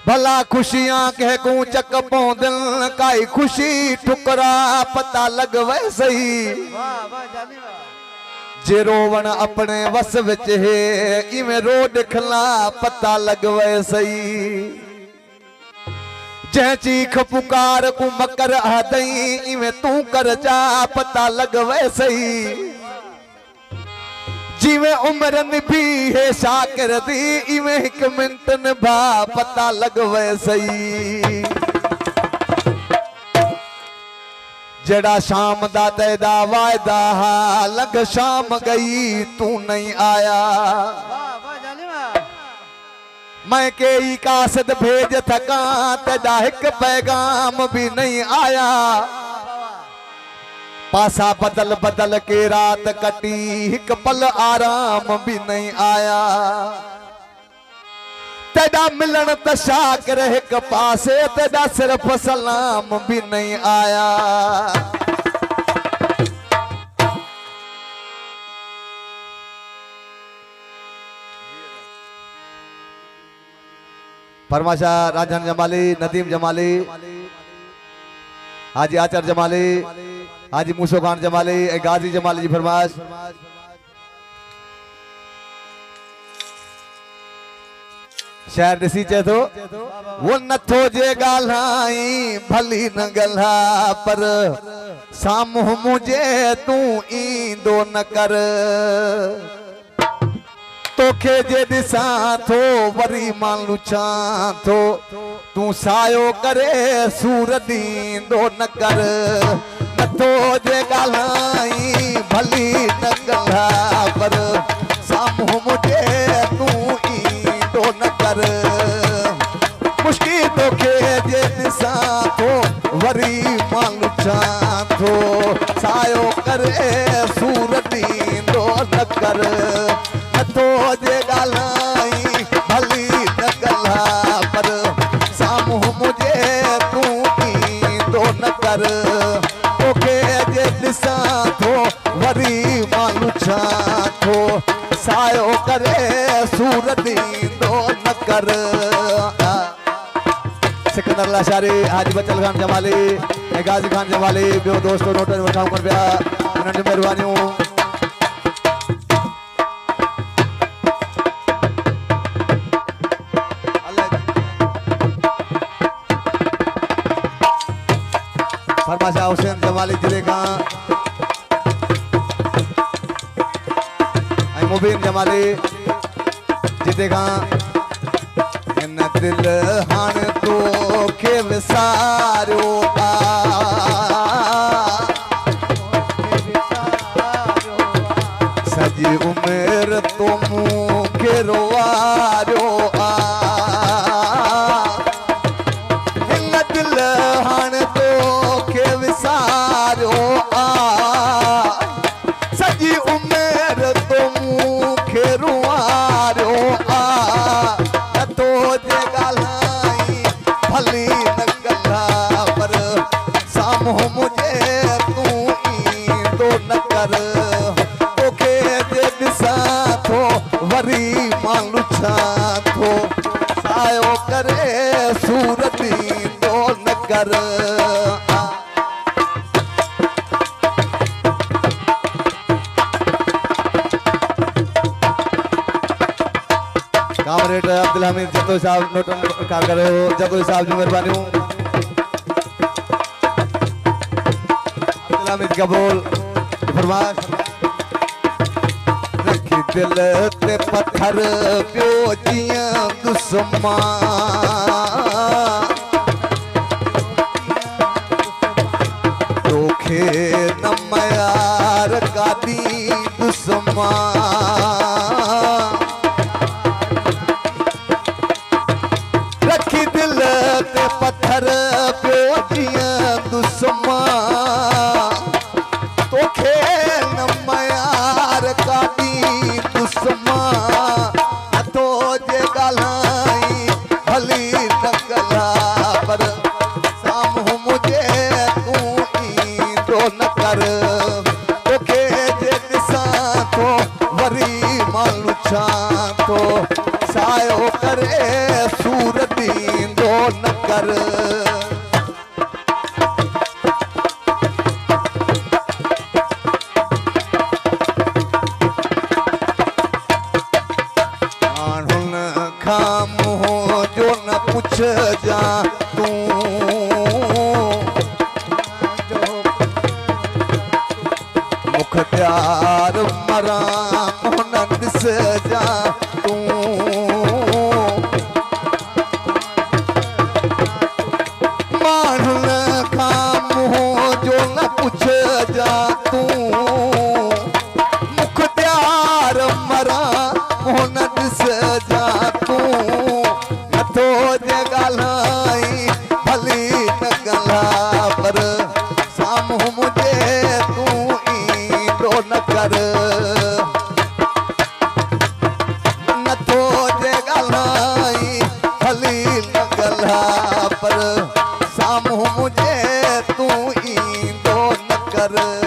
भला खुशियां कह को चक पौंदिल काई खुशी ठुकरा पता लगवे सही जे रोवण अपने वस विच है इवें रो दिखला पता लगवे सही जै चीख पुकार को मकर हदई इवें तू कर जा पता लगवे सही जिवें उम्र निभी है शाकिर दी इवें एक मिनट निभा पता लगवे सही जड़ा शाम दा तेदा वायदा लग शाम गई तू नहीं आया मैं के कासद भेज थका तेदा एक पैगाम भी नहीं आया पासा बदल बदल के रात कटी एक पल आराम भी नहीं आया तेरा मिलन तशाकर एक पासे तेरा सिर्फ सलाम भी नहीं आया फरमाशा राजन जमाली नदीम जमाली हाजी आचार जमाली हाजी मूसो खान जमाली गाजी जमाली जी फरमाश शायर ॾिसी चए थो वो नथो जे ॻाल्हाई भली न ॻाल्हा पर साम्हूं मुझे तू ईंदो न कर तोखे जे ॾिसां थो वरी मां लुछां थो तू सायो करे सूर ॾींदो न कर नथो जे ॻाल्हाई भली न ॻाल्हा पर साम्हूं मुझे तू ईंदो न कर मुश्किल तोखे जे ॾिसां थो वरी मां लुछां थो सायो करे सूर ॾींदो न कर नथो जे ॻाल्हाई भली न ॻाल्हा पर साम्हूं मुझे तू ईंदो न कर तोखे जे ॾिसां थो वरी मां लुछां थो सायो करे सूर ॾींदो न कर सिकंदर लाशारी हाजी बचल खान जमाली गाजी खान जमाली ॿियो दोस्तो नोटनि वठाऊं कनि पिया उन्हनि जूं महिरबानियूं फरमाशा हुसैन जमाली जिले का मुबीन जमाली जिते का इन दिल हान तो के विसारो सजी उम्र तो मुँह के रोवारो इन दिल हान तो के विसारो सजी उम्र तो मुँह के रोवारो नथो जे ॻाल्हाई भली न ॻाल्हा पर साम्हूं मुझे तू ईंदो न कर तोखे जे ॾिसां थो वरी मां लुछां थो सायो करे सूर ॾींदो न कर कामरेड अब्दुल हमीद जतो साहब नोटन का करे हो जतो साहब जी मेहरबानी अब्दुल हमीद कबूल फरमाश रखी दिल ते पत्थर पियो जियां दुश्मन तोखे न मयार कादी दुश्मन पत्थर पियो जियां दुश्मन तोखे न मयार कादी दुश्मन नथो जे ॻाल्हाई भली न ॻाल्हा पर साम्हूं मुझे तू ईंदो न कर तोखे जे ॾिसां थो वरी मां लुछां थो सायो करे सूर ॾींदो कर। माण्हुनि खां मुंहुं जो न पुछ जा तूं, मुख्तियार मरां हुन ॾिस जा तूं। माण्हुनि खां मुंहुं जो न पुछ जा तूं, मुख्तियार मरां हुन ॾिस जा तूं। नथो जे ॻाल्हाई भली न ॻाल्हा पर साम्हूं मुंहिंजे तूं ईंदो न कर। नथो जे ॻाल्हाई भली न ॻाल्हा पर साम्हूं मुंहिंजे तूं ईंदो न कर।